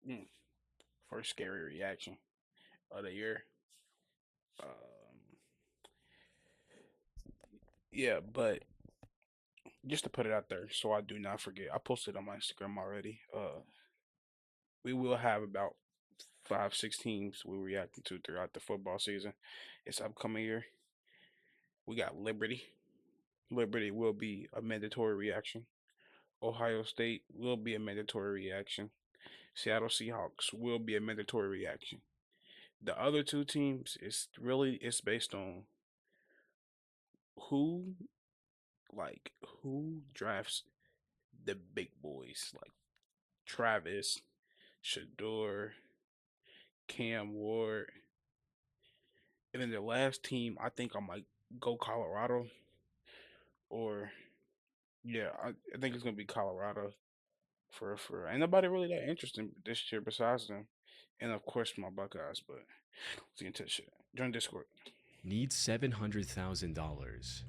Mm. First scary reaction of the year. Um, yeah, but just to put it out there, so I do not forget, I posted on my Instagram already. We will have about 5, 6 teams we're reacting to throughout the football season. It's upcoming year. We got Liberty. Liberty will be a mandatory reaction. Ohio State will be a mandatory reaction. Seattle Seahawks will be a mandatory reaction. The other two teams is really it's based on who who drafts the big boys like Travis, Shador, Cam Ward, and then the last team I think I might go Colorado or yeah I think it's gonna be Colorado for ain't nobody really that interesting this year besides them, and of course my Buckeyes. But let's get into the shit. Join Discord. Needs $700,000.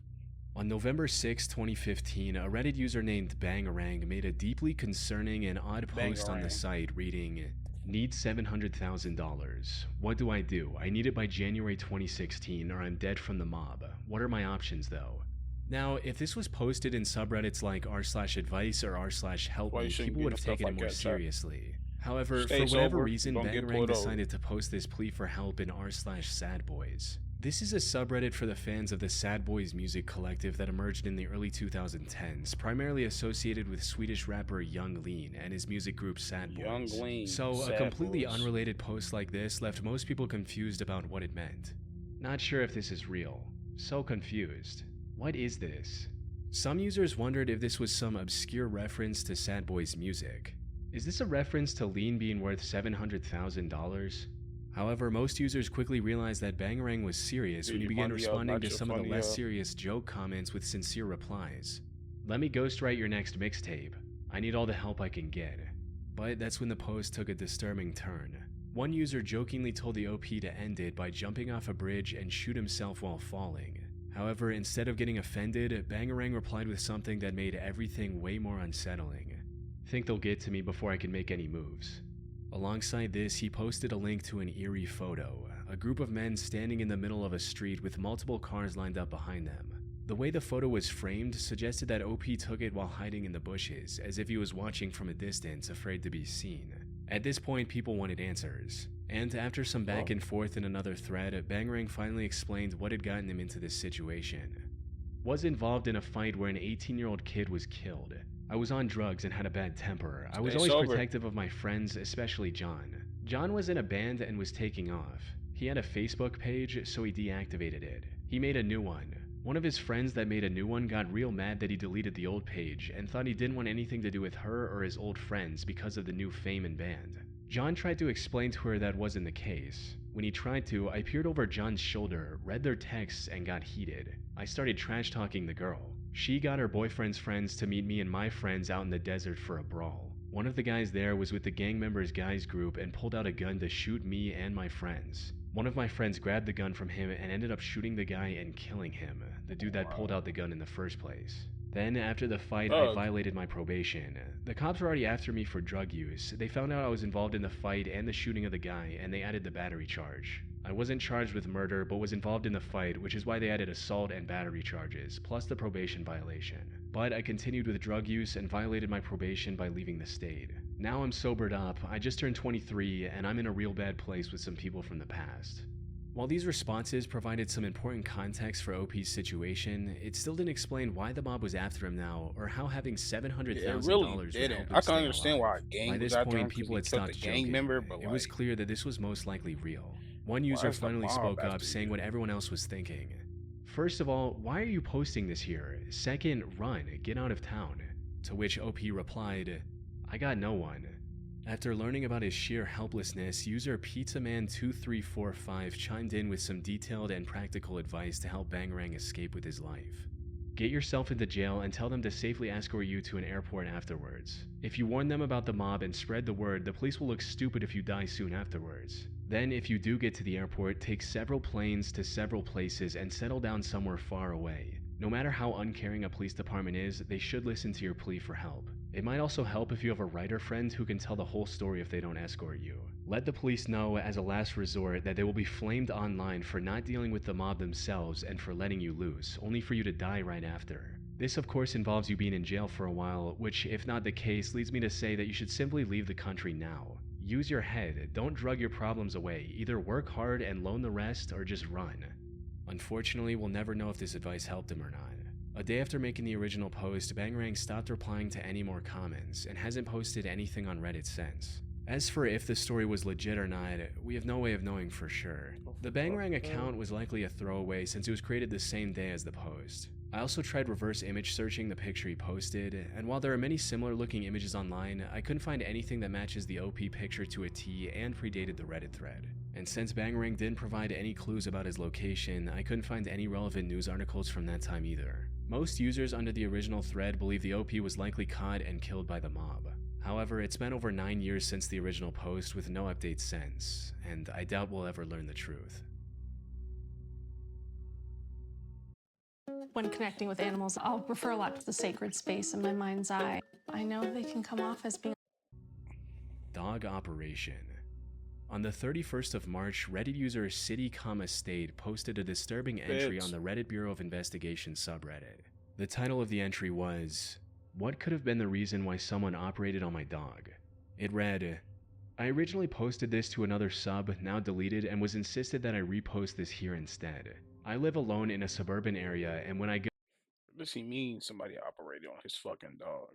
On November 6, 2015, a Reddit user named Bangarang made a deeply concerning and odd post on the Bangarang. site reading, "Need $700,000. What do? I need it by January 2016 or I'm dead from the mob. What are my options though?" Now, if this was posted in subreddits like r/advice or That's r/help why you me, shouldn't people be would doing have stuff taken it like more that, chat. seriously. However, Stay for whatever sober. reason, Don't get Bangarang pulled over. decided to post this plea for help in r/sadboys. This is a subreddit for the fans of the Sad Boys music collective that emerged in the early 2010s, primarily associated with Swedish rapper Young Lean and his music group Sad Young Boys. Lean. So, a Sad completely boys. unrelated post like this left most people confused about what it meant. Not sure if this is real. So confused. What is this? Some users wondered if this was some obscure reference to Sad Boys music. Is this a reference to Lean being worth $700,000? However, most users quickly realized that Bangarang was serious Dude, when he your began money up, responding not to your some of the funny less up. serious joke comments with sincere replies. "Let me ghostwrite your next mixtape. I need all the help I can get." But that's when the post took a disturbing turn. One user jokingly told the OP to end it by jumping off a bridge and shoot himself while falling. However, instead of getting offended, Bangarang replied with something that made everything way more unsettling. "Think they'll get to me before I can make any moves." Alongside this, he posted a link to an eerie photo, a group of men standing in the middle of a street with multiple cars lined up behind them. The way the photo was framed suggested that OP took it while hiding in the bushes, as if he was watching from a distance, afraid to be seen. At this point, people wanted answers, and after some back and forth in another thread, Bangarang finally explained what had gotten him into this situation. "Was involved in a fight where an 18-year-old kid was killed. I was on drugs and had a bad temper. I was Stay always sober. protective of my friends, especially John. John was in a band and was taking off. He had a Facebook page, so he deactivated it. He made a new one. One of his friends that made a new one got real mad that he deleted the old page and thought he didn't want anything to do with her or his old friends because of the new fame and band. John tried to explain to her that wasn't the case. When he tried to, I peered over John's shoulder, read their texts, and got heated. I started trash talking the girl. She got her boyfriend's friends to meet me and my friends out in the desert for a brawl. One of the guys there was with the gang members' guys group and pulled out a gun to shoot me and my friends. One of my friends grabbed the gun from him and ended up shooting the guy and killing him, the dude that pulled out the gun in the first place. Then, after the fight, I violated my probation. The cops were already after me for drug use. They found out I was involved in the fight and the shooting of the guy, and they added the battery charge. I wasn't charged with murder, but was involved in the fight, which is why they added assault and battery charges, plus the probation violation. But I continued with drug use and violated my probation by leaving the state. Now I'm sobered up, I just turned 23, and I'm in a real bad place with some people from the past. While these responses provided some important context for OP's situation, it still didn't explain why the mob was after him now, or how having $700,000 would help him I can stay understand why alive. a gang By was this after him point, because people he had killed the stopped gang joking. member, but It was like, clear that this was most likely real. One why user is the finally mob spoke up, after saying you? what everyone else was thinking. "First of all, why are you posting this here? Second, run, get out of town." To which OP replied, "I got no one." After learning about his sheer helplessness, user PizzaMan2345 chimed in with some detailed and practical advice to help Bangarang escape with his life. "Get yourself into jail and tell them to safely escort you to an airport afterwards. If you warn them about the mob and spread the word, the police will look stupid if you die soon afterwards. Then, if you do get to the airport, take several planes to several places and settle down somewhere far away. No matter how uncaring a police department is, they should listen to your plea for help. It might also help if you have a writer friend who can tell the whole story if they don't escort you. Let the police know as a last resort that they will be flamed online for not dealing with the mob themselves and for letting you loose, only for you to die right after. This of course involves you being in jail for a while, which if not the case leads me to say that you should simply leave the country now. Use your head, don't drug your problems away, either work hard and loan the rest or just run. Unfortunately, we'll never know if this advice helped him or not. A day after making the original post, Bangarang stopped replying to any more comments and hasn't posted anything on Reddit since. As for if the story was legit or not, we have no way of knowing for sure. The Bangarang account was likely a throwaway since it was created the same day as the post. I also tried reverse image searching the picture he posted, and while there are many similar looking images online, I couldn't find anything that matches the OP picture to a T and predated the Reddit thread. And since Bangarang didn't provide any clues about his location, I couldn't find any relevant news articles from that time either. Most users under the original thread believe the OP was likely caught and killed by the mob. However, it's been over 9 years since the original post with no updates since, and I doubt we'll ever learn the truth. When connecting with animals, I'll refer a lot to the sacred space in my mind's eye. I know they can come off as being Dog Operation. On the 31st of March, Reddit user City, State posted a disturbing entry on the Reddit Bureau of Investigation subreddit. The title of the entry was, "What could have been the reason why someone operated on my dog?" It read, "I originally posted this to another sub, now deleted, and was insisted that I repost this here instead. I live alone in a suburban area, and when I go..." What does he mean somebody operated on his fucking dog?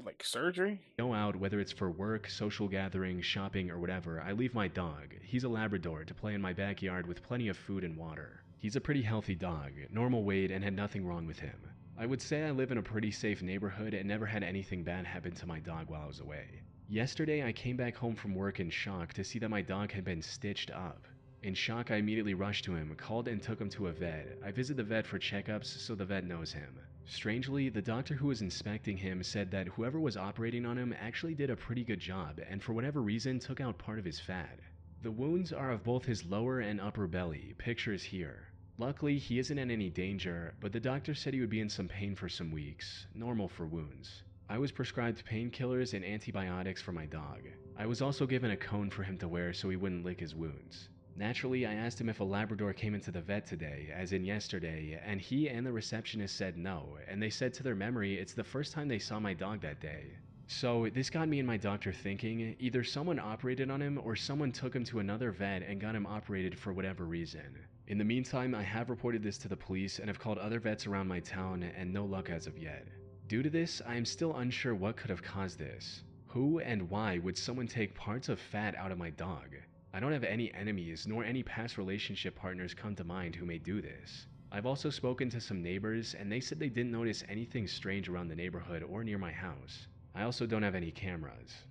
Like surgery? Go out, whether it's for work, social gatherings, shopping, or whatever, I leave my dog, he's a Labrador, to play in my backyard with plenty of food and water. He's a pretty healthy dog, normal weight, and had nothing wrong with him. I would say I live in a pretty safe neighborhood and never had anything bad happen to my dog while I was away. Yesterday, I came back home from work in shock to see that my dog had been stitched up. In shock, I immediately rushed to him, called and took him to a vet. I visit the vet for checkups, so the vet knows him. Strangely, the doctor who was inspecting him said that whoever was operating on him actually did a pretty good job, and for whatever reason took out part of his fat. The wounds are of both his lower and upper belly, pictures here. Luckily, he isn't in any danger, but the doctor said he would be in some pain for some weeks, normal for wounds. I was prescribed painkillers and antibiotics for my dog. I was also given a cone for him to wear so he wouldn't lick his wounds. Naturally, I asked him if a Labrador came into the vet today, as in yesterday, and he and the receptionist said no, and they said to their memory it's the first time they saw my dog that day. So this got me and my doctor thinking, either someone operated on him or someone took him to another vet and got him operated for whatever reason. In the meantime, I have reported this to the police and have called other vets around my town, and no luck as of yet. Due to this, I am still unsure what could have caused this. Who and why would someone take parts of fat out of my dog? I don't have any enemies nor any past relationship partners come to mind who may do this. I've also spoken to some neighbors and they said they didn't notice anything strange around the neighborhood or near my house. I also don't have any cameras.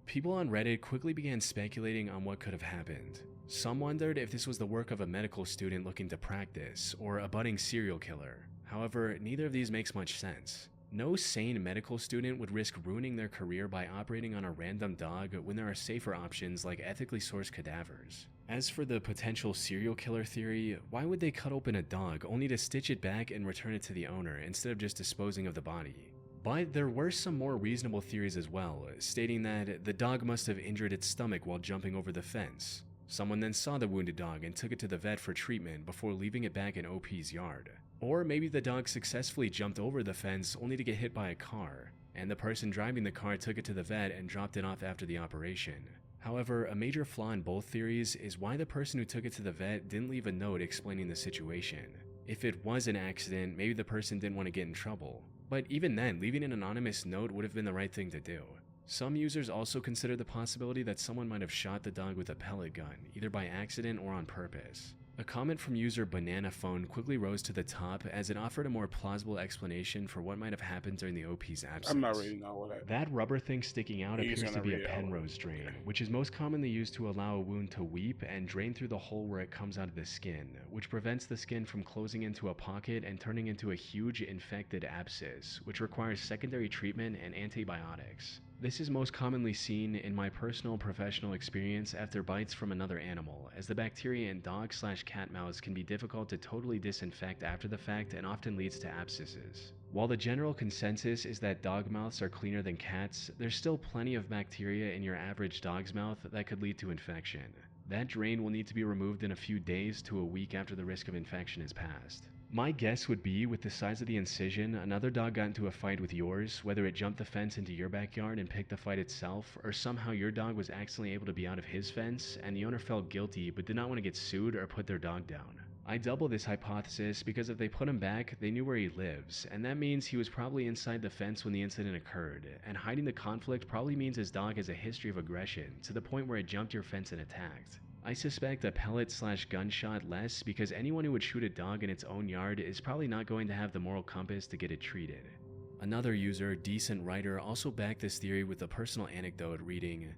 People on Reddit quickly began speculating on what could have happened. Some wondered if this was the work of a medical student looking to practice or a budding serial killer. However, neither of these makes much sense. No sane medical student would risk ruining their career by operating on a random dog when there are safer options like ethically sourced cadavers. As for the potential serial killer theory, why would they cut open a dog only to stitch it back and return it to the owner instead of just disposing of the body? But there were some more reasonable theories as well, stating that the dog must have injured its stomach while jumping over the fence. Someone then saw the wounded dog and took it to the vet for treatment before leaving it back in OP's yard. Or maybe the dog successfully jumped over the fence only to get hit by a car, and the person driving the car took it to the vet and dropped it off after the operation. However, a major flaw in both theories is why the person who took it to the vet didn't leave a note explaining the situation. If it was an accident, maybe the person didn't want to get in trouble. But even then, leaving an anonymous note would have been the right thing to do. Some users also consider the possibility that someone might have shot the dog with a pellet gun, either by accident or on purpose. A comment from user Banana Phone quickly rose to the top as it offered a more plausible explanation for what might have happened during the OP's absence. I'm not reading all of that. That rubber thing sticking out He's appears to gonna be a read it all. Penrose drain, which is most commonly used to allow a wound to weep and drain through the hole where it comes out of the skin, which prevents the skin from closing into a pocket and turning into a huge infected abscess, which requires secondary treatment and antibiotics. This is most commonly seen in my personal professional experience after bites from another animal, as the bacteria in dog/cat mouths can be difficult to totally disinfect after the fact and often leads to abscesses. While the general consensus is that dog mouths are cleaner than cats, there's still plenty of bacteria in your average dog's mouth that could lead to infection. That drain will need to be removed in a few days to a week after the risk of infection is passed. My guess would be, with the size of the incision, another dog got into a fight with yours, whether it jumped the fence into your backyard and picked the fight itself, or somehow your dog was accidentally able to be out of his fence, and the owner felt guilty but did not want to get sued or put their dog down. I double this hypothesis because if they put him back, they knew where he lives, and that means he was probably inside the fence when the incident occurred, and hiding the conflict probably means his dog has a history of aggression, to the point where it jumped your fence and attacked. I suspect a pellet/gunshot less because anyone who would shoot a dog in its own yard is probably not going to have the moral compass to get it treated. Another user, Decent Writer, also backed this theory with a personal anecdote reading,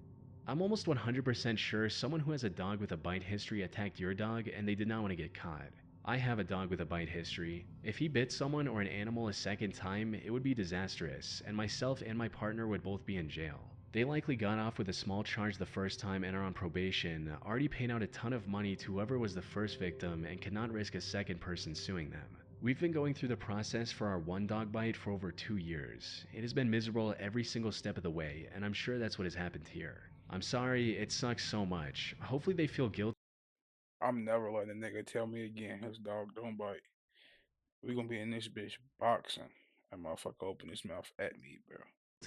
"I'm almost 100% sure someone who has a dog with a bite history attacked your dog and they did not want to get caught. I have a dog with a bite history. If he bit someone or an animal a second time, it would be disastrous, and myself and my partner would both be in jail. They likely got off with a small charge the first time and are on probation, already paid out a ton of money to whoever was the first victim, and cannot risk a second person suing them. We've been going through the process for our one dog bite for over 2 years. It has been miserable every single step of the way, and I'm sure that's what has happened here. I'm sorry, it sucks so much. Hopefully they feel guilty I'm never letting a nigga tell me again his dog don't bite. We gonna be in this bitch boxing. That motherfucker open his mouth at me, bro.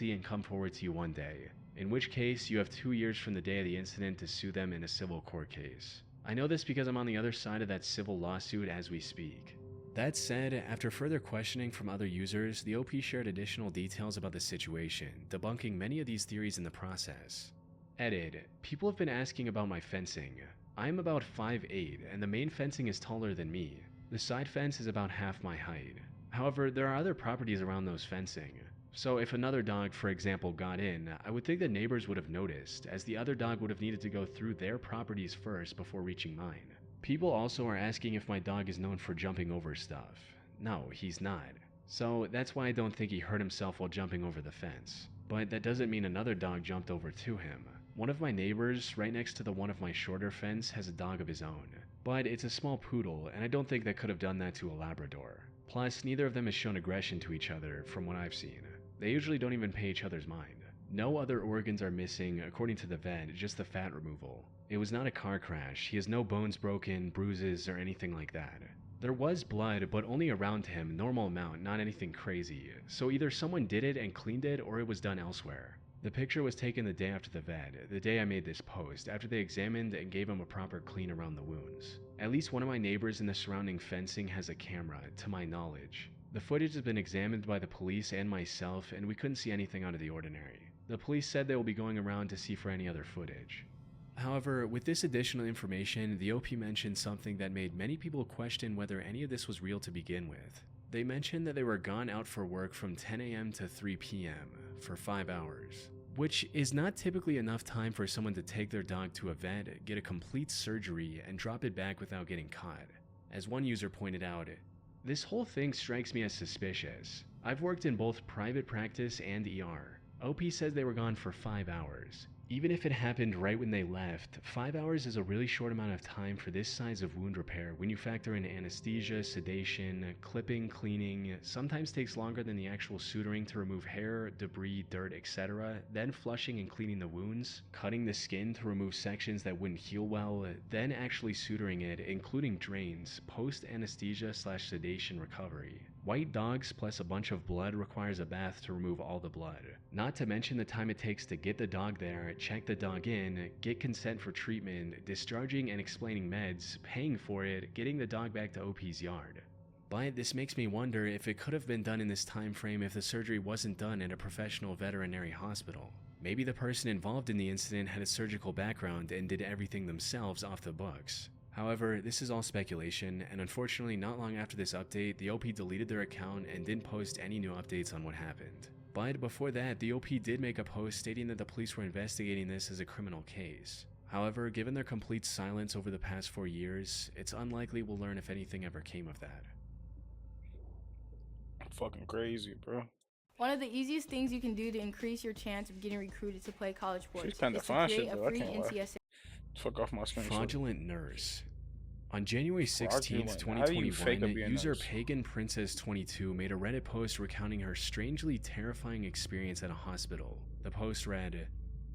and come forward to you one day, in which case you have 2 years from the day of the incident to sue them in a civil court case. I know this because I'm on the other side of that civil lawsuit as we speak. That said, after further questioning from other users, the OP shared additional details about the situation, debunking many of these theories in the process. Edit. People have been asking about my fencing. I'm about 5'8", and the main fencing is taller than me. The side fence is about half my height. However, there are other properties around those fencing. So if another dog, for example, got in, I would think the neighbors would have noticed, as the other dog would have needed to go through their properties first before reaching mine. People also are asking if my dog is known for jumping over stuff. No, he's not. So that's why I don't think he hurt himself while jumping over the fence. But that doesn't mean another dog jumped over to him. One of my neighbors, right next to the one of my shorter fence, has a dog of his own. But it's a small poodle, and I don't think they could have done that to a Labrador. Plus, neither of them has shown aggression to each other, from what I've seen. They usually don't even pay each other's mind. No other organs are missing, according to the vet, just the fat removal. It was not a car crash. He has no bones broken, bruises, or anything like that. There was blood, but only around him, normal amount, not anything crazy. So either someone did it and cleaned it, or it was done elsewhere. The picture was taken the day after the vet, the day I made this post, after they examined and gave him a proper clean around the wounds. At least one of my neighbors in the surrounding fencing has a camera, to my knowledge. The footage has been examined by the police and myself, and we couldn't see anything out of the ordinary. The police said they will be going around to see for any other footage. However, with this additional information, the OP mentioned something that made many people question whether any of this was real to begin with. They mentioned that they were gone out for work from 10 a.m. to 3 p.m. for 5 hours, which is not typically enough time for someone to take their dog to a vet, get a complete surgery, and drop it back without getting caught. As one user pointed out, "This whole thing strikes me as suspicious. I've worked in both private practice and ER. OP says they were gone for 5 hours. Even if it happened right when they left, 5 hours is a really short amount of time for this size of wound repair when you factor in anesthesia, sedation, clipping, cleaning, sometimes takes longer than the actual suturing to remove hair, debris, dirt, etc., then flushing and cleaning the wounds, cutting the skin to remove sections that wouldn't heal well, then actually suturing it, including drains, post-anesthesia/sedation recovery. White dogs plus a bunch of blood requires a bath to remove all the blood. Not to mention the time it takes to get the dog there, check the dog in, get consent for treatment, discharging and explaining meds, paying for it, getting the dog back to OP's yard. But this makes me wonder if it could have been done in this time frame if the surgery wasn't done at a professional veterinary hospital. Maybe the person involved in the incident had a surgical background and did everything themselves off the books. However, this is all speculation, and unfortunately not long after this update, the OP deleted their account and didn't post any new updates on what happened. But before that, the OP did make a post stating that the police were investigating this as a criminal case. However, given their complete silence over the past 4 years, it's unlikely we'll learn if anything ever came of that. Fucking crazy, bro. One of the easiest things you can do to increase your chance of getting recruited to play college sports She's kind is of to fine create shit a though. I free can't lie. NCSA. Fuck off my screen. Fraudulent nurse. On January 16th, Fraudulent. How do you fake a 2021, being a user nurse? PaganPrincess22 made a Reddit post recounting her strangely terrifying experience at a hospital. The post read,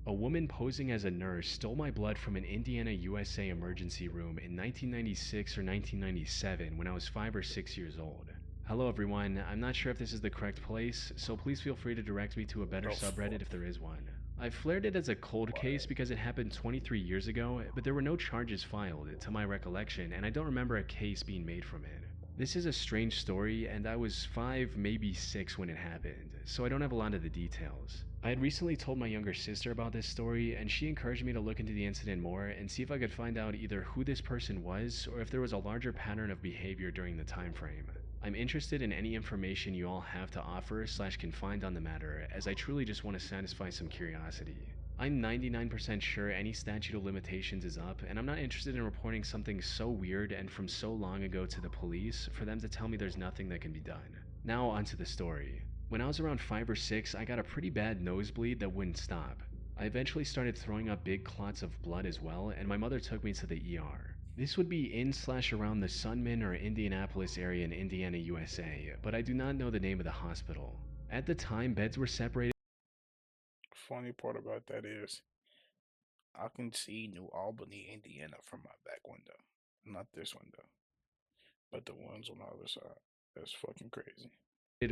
"A woman posing as a nurse stole my blood from an Indiana, USA emergency room in 1996 or 1997 when I was 5 or 6 years old. Hello everyone, I'm not sure if this is the correct place, so please feel free to direct me to a better The subreddit fuck? if there is one. I've flared it as a cold case What? because it happened 23 years ago, but there were no charges filed, to my recollection, and I don't remember a case being made from it. This is a strange story, and I was 5, maybe 6 when it happened, so I don't have a lot of the details. I had recently told my younger sister about this story, and she encouraged me to look into the incident more and see if I could find out either who this person was or if there was a larger pattern of behavior during the time frame. I'm interested in any information you all have to offer / can find on the matter, as I truly just want to satisfy some curiosity. I'm 99% sure any statute of limitations is up, and I'm not interested in reporting something so weird and from so long ago to the police for them to tell me there's nothing that can be done. Now onto the story. When I was around 5 or 6, I got a pretty bad nosebleed that wouldn't stop. I eventually started throwing up big clots of blood as well, and my mother took me to the ER. This would be in / around the Sunman or Indianapolis area in Indiana, USA, but I do not know the name of the hospital. At the time, beds were separated. Funny part about that is I can see New Albany, Indiana from my back window. Not this window, but the ones on the other side. That's fucking crazy.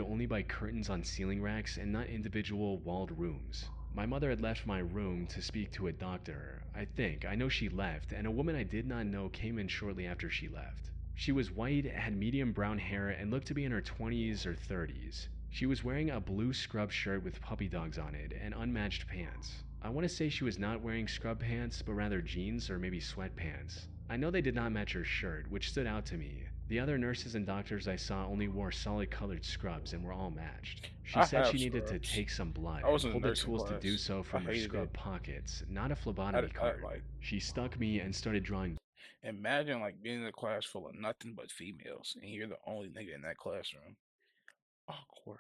Only by curtains on ceiling racks and not individual walled rooms. My mother had left my room to speak to a doctor. I know she left, and a woman I did not know came in shortly after she left. She was white, had medium brown hair, and looked to be in her 20s or 30s. She was wearing a blue scrub shirt with puppy dogs on it and unmatched pants. I want to say she was not wearing scrub pants, but rather jeans or maybe sweatpants. I know they did not match her shirt, which stood out to me. The other nurses and doctors I saw only wore solid colored scrubs and were all matched. She I said she have needed to scrubs. take some blood I was and in a pulled the nursing tools to do class. so I from her hated it. scrub pockets, not a I, phlebotomy I cart. like She stuck me and started drawing imagine like being in a class full of nothing but females, and you're the only nigga in that classroom. Awkward.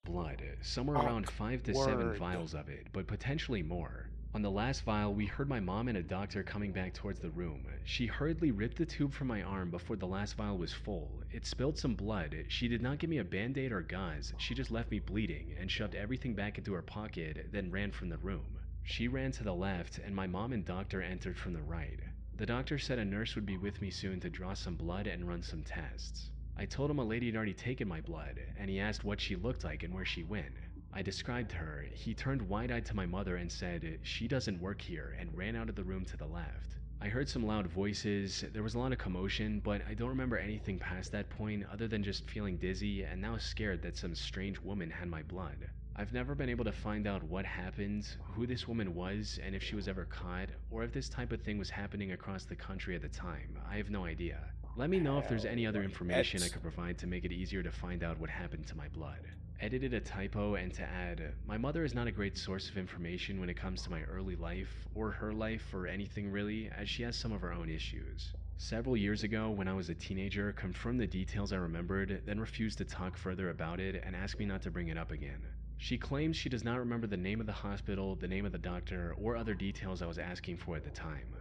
blood, somewhere around 5 to 7 Awkward. vials of it, but potentially more. On the last vial, we heard my mom and a doctor coming back towards the room. She hurriedly ripped the tube from my arm before the last vial was full. It spilled some blood. She did not give me a band-aid or gauze. She just left me bleeding and shoved everything back into her pocket, then ran from the room. She ran to the left, and my mom and doctor entered from the right. The doctor said a nurse would be with me soon to draw some blood and run some tests. I told him a lady had already taken my blood, and he asked what she looked like and where she went. I described her. He turned wide-eyed to my mother and said, "She doesn't work here," and ran out of the room to the left. I heard some loud voices, there was a lot of commotion, but I don't remember anything past that point other than just feeling dizzy and now scared that some strange woman had my blood. I've never been able to find out what happened, who this woman was, and if she was ever caught, or if this type of thing was happening across the country at the time. I have no idea. Let me know if there's any Hell, other like information I that's could provide to make it easier to find out what happened to my blood. Edited a typo and to add, my mother is not a great source of information when it comes to my early life, or her life, or anything really, as she has some of her own issues. Several years ago, when I was a teenager, confirmed the details I remembered, then refused to talk further about it and asked me not to bring it up again. She claims she does not remember the name of the hospital, the name of the doctor, or other details I was asking for at the time.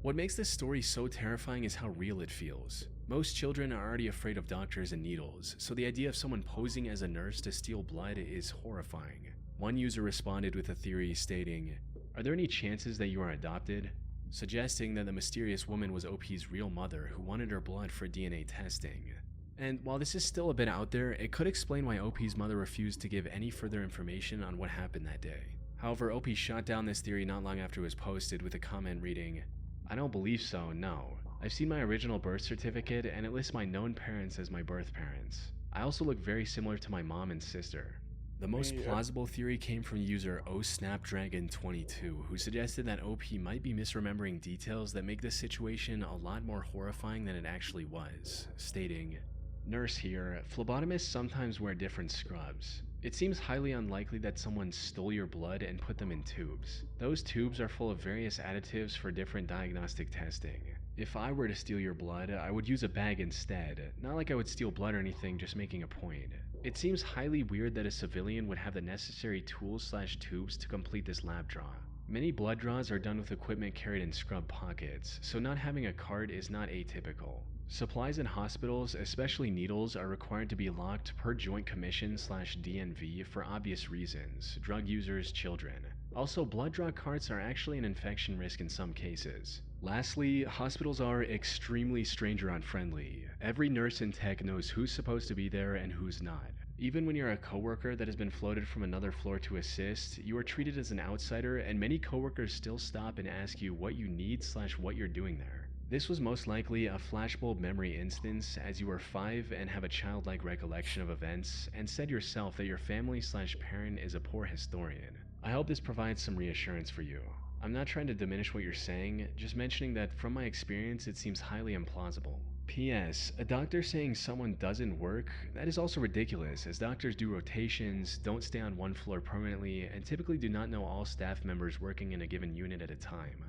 What makes this story so terrifying is how real it feels. Most children are already afraid of doctors and needles, so the idea of someone posing as a nurse to steal blood is horrifying. One user responded with a theory stating, "Are there any chances that you are adopted?" Suggesting that the mysterious woman was OP's real mother who wanted her blood for DNA testing. And while this is still a bit out there, it could explain why OP's mother refused to give any further information on what happened that day. However, OP shot down this theory not long after it was posted with a comment reading, "I don't believe so, no. I've seen my original birth certificate and it lists my known parents as my birth parents. I also look very similar to my mom and sister." The most yeah. plausible theory came from user OSnapdragon22, who suggested that OP might be misremembering details that make this situation a lot more horrifying than it actually was, stating, "Nurse here, phlebotomists sometimes wear different scrubs. It seems highly unlikely that someone stole your blood and put them in tubes. Those tubes are full of various additives for different diagnostic testing. If I were to steal your blood, I would use a bag instead. Not like I would steal blood or anything, just making a point. It seems highly weird that a civilian would have the necessary tools / tubes to complete this lab draw. Many blood draws are done with equipment carried in scrub pockets, so not having a cart is not atypical. Supplies in hospitals, especially needles, are required to be locked per Joint Commission/DNV for obvious reasons: drug users, children. Also, blood draw carts are actually an infection risk in some cases. Lastly, hospitals are extremely stranger unfriendly. Every nurse and tech knows who's supposed to be there and who's not. Even when you're a coworker that has been floated from another floor to assist, you are treated as an outsider, and many coworkers still stop and ask you what you need/what you're doing there. This was most likely a flashbulb memory instance, as you were 5 and have a childlike recollection of events, and said yourself that your family/parent is a poor historian. I hope this provides some reassurance for you. I'm not trying to diminish what you're saying, just mentioning that from my experience it seems highly implausible. P.S. A doctor saying someone doesn't work, that is also ridiculous, as doctors do rotations, don't stay on one floor permanently, and typically do not know all staff members working in a given unit at a time.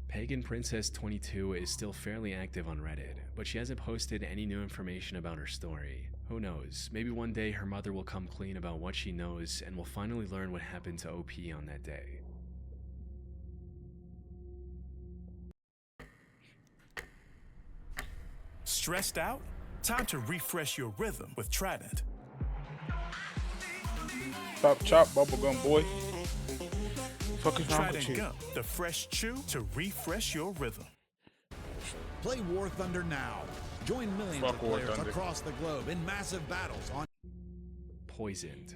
Pagan Princess 22 is still fairly active on Reddit, but she hasn't posted any new information about her story. Who knows, maybe one day her mother will come clean about what she knows and will finally learn what happened to OP on that day. Stressed out? Time to refresh your rhythm with Trident. Chop chop, bubblegum boy. Fuck is wrong with Trident you? Gum, the fresh chew to refresh your rhythm. Play War Thunder now. Join millions Fuck of War players Thunder. across the globe in massive battles on Poisoned.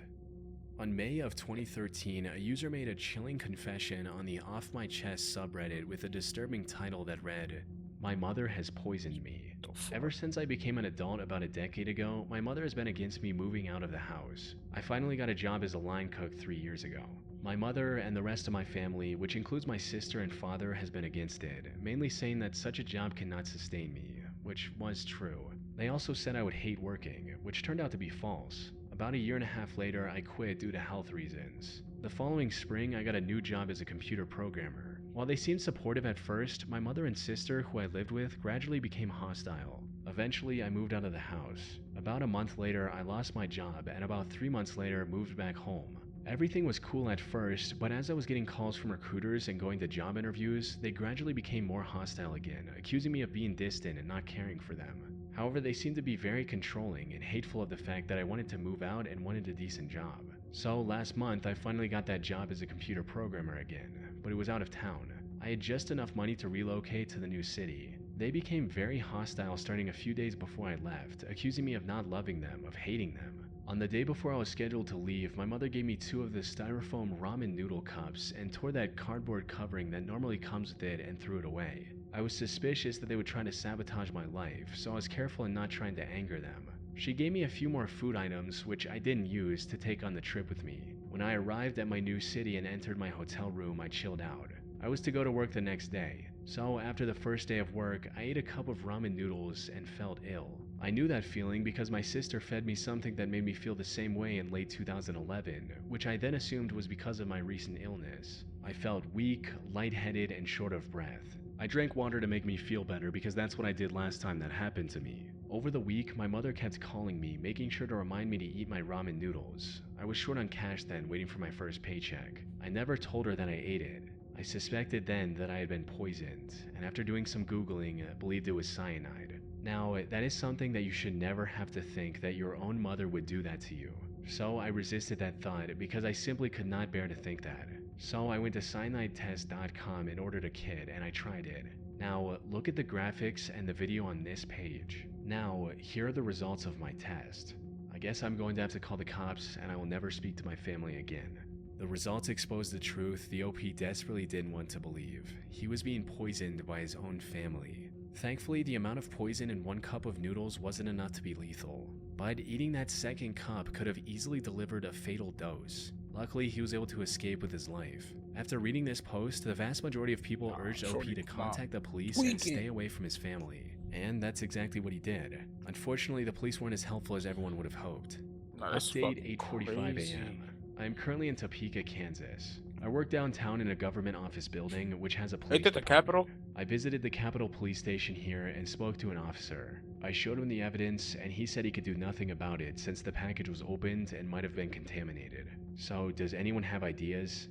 On May of 2013, a user made a chilling confession on the Off My Chest subreddit with a disturbing title that read, "My mother has poisoned me. Ever since I became an adult about a decade ago, my mother has been against me moving out of the house. I finally got a job as a line cook 3 years ago. My mother and the rest of my family, which includes my sister and father, has been against it, mainly saying that such a job cannot sustain me," which was true. They also said I would hate working, which turned out to be false. About a year and a half later, I quit due to health reasons. The following spring, I got a new job as a computer programmer. While they seemed supportive at first, my mother and sister, who I lived with, gradually became hostile. Eventually, I moved out of the house. About a month later, I lost my job, and about 3 months later, moved back home. Everything was cool at first, but as I was getting calls from recruiters and going to job interviews, they gradually became more hostile again, accusing me of being distant and not caring for them. However, they seemed to be very controlling and hateful of the fact that I wanted to move out and wanted a decent job. So last month, I finally got that job as a computer programmer again, but it was out of town. I had just enough money to relocate to the new city. They became very hostile starting a few days before I left, accusing me of not loving them, of hating them. On the day before I was scheduled to leave, my mother gave me 2 of the styrofoam ramen noodle cups and tore that cardboard covering that normally comes with it and threw it away. I was suspicious that they would try to sabotage my life, so I was careful in not trying to anger them. She gave me a few more food items, which I didn't use, to take on the trip with me. When I arrived at my new city and entered my hotel room, I chilled out. I was to go to work the next day, so after the first day of work, I ate a cup of ramen noodles and felt ill. I knew that feeling because my sister fed me something that made me feel the same way in late 2011, which I then assumed was because of my recent illness. I felt weak, lightheaded, and short of breath. I drank water to make me feel better because that's what I did last time that happened to me. Over the week, my mother kept calling me, making sure to remind me to eat my ramen noodles. I was short on cash then, waiting for my first paycheck. I never told her that I ate it. I suspected then that I had been poisoned, and after doing some Googling, believed it was cyanide. Now, that is something that you should never have to think that your own mother would do that to you. So I resisted that thought because I simply could not bear to think that. So I went to cyanidetest.com and ordered a kit, and I tried it. Now, look at the graphics and the video on this page. Now, here are the results of my test. I guess I'm going to have to call the cops, and I will never speak to my family again. The results exposed the truth the OP desperately didn't want to believe. He was being poisoned by his own family. Thankfully, the amount of poison in 1 cup of noodles wasn't enough to be lethal, but eating that second cup could have easily delivered a fatal dose. Luckily, he was able to escape with his life. After reading this post, the vast majority of people urged OP to contact the police and stay away from his family. And that's exactly what he did. Unfortunately, the police weren't as helpful as everyone would have hoped. Nah, that's Update fucking 8:45 crazy. a.m. I am currently in Topeka, Kansas. I work downtown in a government office building which has a police Ain't that the department. capital? I visited the Capitol Police Station here and spoke to an officer. I showed him the evidence and he said he could do nothing about it since the package was opened and might have been contaminated. So, does anyone have ideas?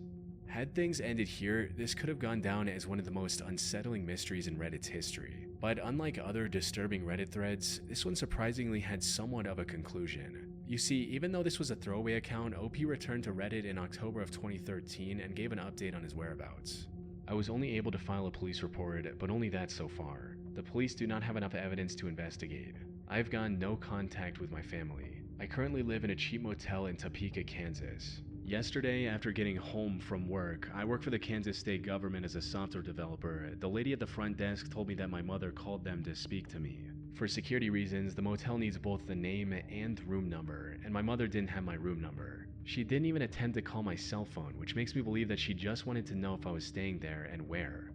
Had things ended here, this could have gone down as one of the most unsettling mysteries in Reddit's history. But unlike other disturbing Reddit threads, this one surprisingly had somewhat of a conclusion. You see, even though this was a throwaway account, OP returned to Reddit in October of 2013 and gave an update on his whereabouts. I was only able to file a police report, but only that so far. The police do not have enough evidence to investigate. I've gotten no contact with my family. I currently live in a cheap motel in Topeka, Kansas. Yesterday, after getting home from work, I work for the Kansas state government as a software developer. The lady at the front desk told me that my mother called them to speak to me. For security reasons, the motel needs both the name and room number, and my mother didn't have my room number. She didn't even attempt to call my cell phone, which makes me believe that she just wanted to know if I was staying there and where.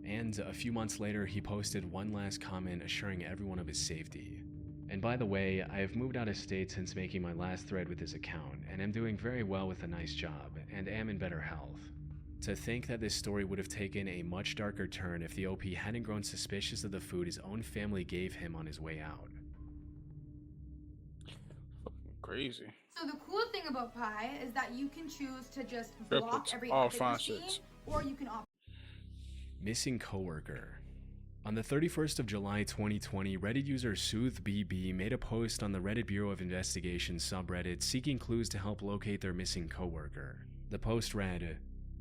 And a few months later, he posted one last comment assuring everyone of his safety. And by the way, I have moved out of state since making my last thread with this account, and am doing very well with a nice job, and am in better health. To think that this story would have taken a much darker turn if the OP hadn't grown suspicious of the food his own family gave him on his way out. Crazy. So the cool thing about Pi is that you can choose to just block Triplets. every All ad that you fine see, shits. or you can opt. Missing coworker. On the 31st of July 2020, Reddit user SoothBB made a post on the Reddit Bureau of Investigation subreddit seeking clues to help locate their missing coworker. The post read,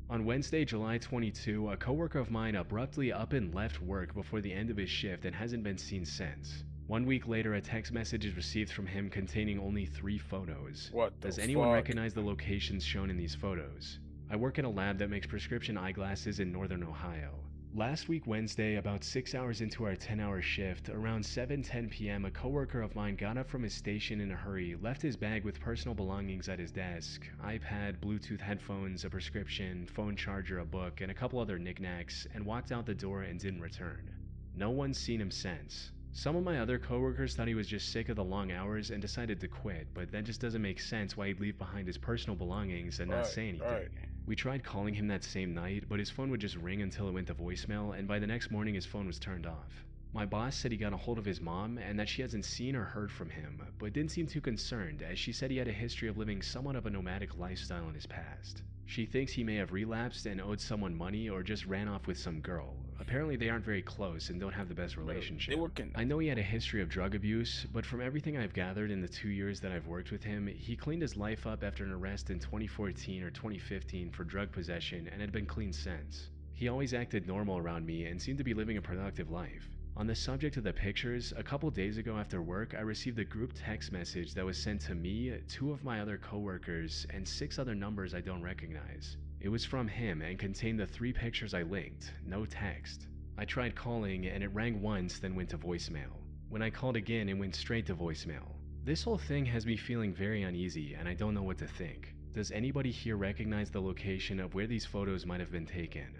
"On Wednesday, July 22, a coworker of mine abruptly up and left work before the end of his shift and hasn't been seen since. 1 week later, a text message is received from him containing only 3 photos. What the Does anyone fuck? recognize the locations shown in these photos? I work in a lab that makes prescription eyeglasses in northern Ohio. Last week Wednesday, about 6 hours into our 10-hour shift, around 7:10 p.m., a coworker of mine got up from his station in a hurry, left his bag with personal belongings at his desk, iPad, Bluetooth headphones, a prescription, phone charger, a book, and a couple other knickknacks, and walked out the door and didn't return. No one's seen him since. Some of my other coworkers thought he was just sick of the long hours and decided to quit, but that just doesn't make sense why he'd leave behind his personal belongings and not say anything. Right. We tried calling him that same night, but his phone would just ring until it went to voicemail, and by the next morning his phone was turned off. My boss said he got a hold of his mom and that she hasn't seen or heard from him, but didn't seem too concerned as she said he had a history of living somewhat of a nomadic lifestyle in his past. She thinks he may have relapsed and owed someone money or just ran off with some girl. Apparently they aren't very close and don't have the best relationship. I know he had a history of drug abuse, but from everything I've gathered in the 2 years that I've worked with him, he cleaned his life up after an arrest in 2014 or 2015 for drug possession and had been clean since. He always acted normal around me and seemed to be living a productive life. On the subject of the pictures, a couple days ago after work, I received a group text message that was sent to me, 2 of my other coworkers, and 6 other numbers I don't recognize. It was from him and contained the 3 pictures I linked, no text. I tried calling and it rang once then went to voicemail. When I called again, it went straight to voicemail. This whole thing has me feeling very uneasy and I don't know what to think. Does anybody here recognize the location of where these photos might have been taken?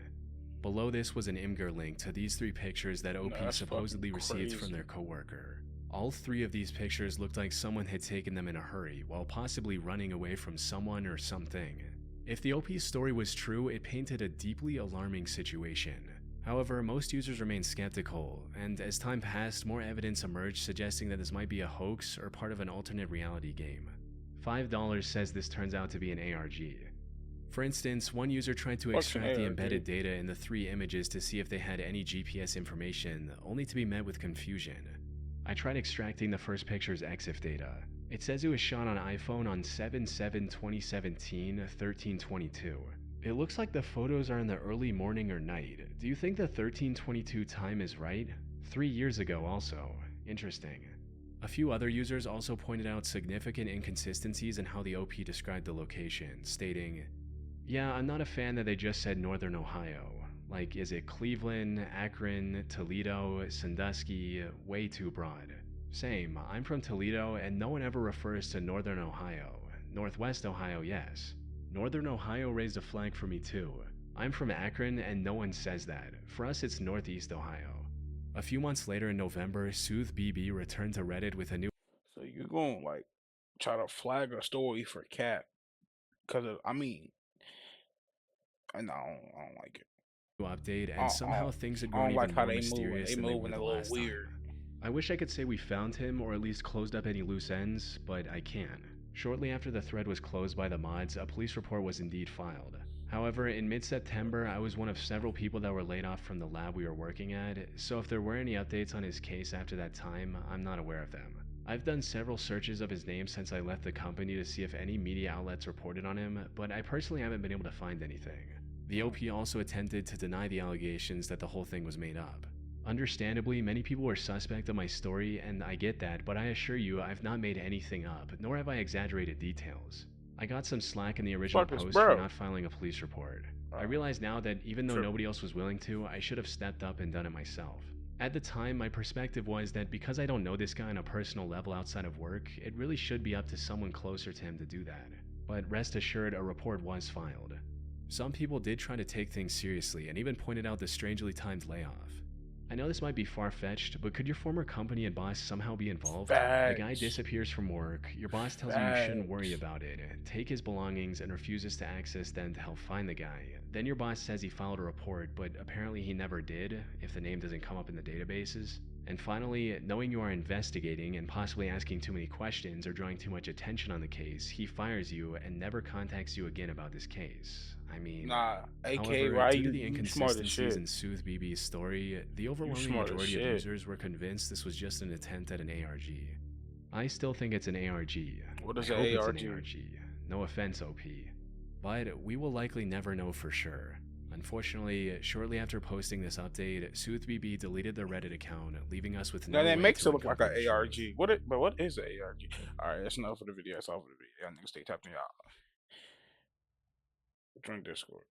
Below this was an Imgur link to these 3 pictures that OP supposedly received from their coworker. All 3 of these pictures looked like someone had taken them in a hurry, while possibly running away from someone or something. If the OP's story was true, it painted a deeply alarming situation. However, most users remained skeptical, and as time passed, more evidence emerged suggesting that this might be a hoax or part of an alternate reality game. $5 says this turns out to be an ARG. For instance, one user tried to extract the embedded data in the 3 images to see if they had any GPS information, only to be met with confusion. I tried extracting the first picture's EXIF data. It says it was shot on iPhone on 7/7/2017, 1322. It looks like the photos are in the early morning or night. Do you think the 1322 time is right? 3 years ago also. Interesting. A few other users also pointed out significant inconsistencies in how the OP described the location, stating, "Yeah, I'm not a fan that they just said Northern Ohio. Like, is it Cleveland, Akron, Toledo, Sandusky? Way too broad. Same, I'm from Toledo and no one ever refers to Northern Ohio. Northwest Ohio, yes. Northern Ohio raised a flag for me too. I'm from Akron and no one says that. For us it's Northeast Ohio." A few months later in November, SoothBB returned to Reddit with a new So you're going like try to flag a story for cat because I mean, and I don't like it. update, and somehow things had I grown don't even like how more they mysterious They than they moving were a the little last weird. time. I wish I could say we found him or at least closed up any loose ends, but I can't. Shortly after the thread was closed by the mods, a police report was indeed filed. However, in mid-September, I was one of several people that were laid off from the lab we were working at, so if there were any updates on his case after that time, I'm not aware of them. I've done several searches of his name since I left the company to see if any media outlets reported on him, but I personally haven't been able to find anything. The OP also attempted to deny the allegations that the whole thing was made up. Understandably, many people were suspect of my story, and I get that, but I assure you I've not made anything up, nor have I exaggerated details. I got some slack in the original Fuck is post for bro? not filing a police report. I realize now that even though True. nobody else was willing to, I should have stepped up and done it myself. At the time, my perspective was that because I don't know this guy on a personal level outside of work, it really should be up to someone closer to him to do that. But rest assured, a report was filed. Some people did try to take things seriously and even pointed out the strangely timed layoff. I know this might be far-fetched, but could your former company and boss somehow be involved? The guy Facts. disappears from work, your boss tells you you shouldn't worry Facts. about it, take his belongings, and refuses to access them to help find the guy. Then your boss says he filed a report, but apparently he never did, if the name doesn't come up in the databases. And finally, knowing you are investigating and possibly asking too many questions or drawing too much attention on the case, he fires you and never contacts you again about this case. I mean, Nah, AK, however, right? due to the You smart as inconsistencies shit. in Sooth BB's story, the overwhelming smart as majority of shit. users were convinced this was just an attempt at an ARG. I still think it's an ARG. What is I an hope it's ARG? an ARG. No offense, OP. But we will likely never know for sure. Unfortunately, shortly after posting this update, Sooth BB deleted their Reddit account, leaving us with no Now that way makes to it look like uncover an the ARG. truth. But what is an ARG? All right, that's enough for the video. That's all for the video. Y'all niggas stay tapped in y'all. Join Discord.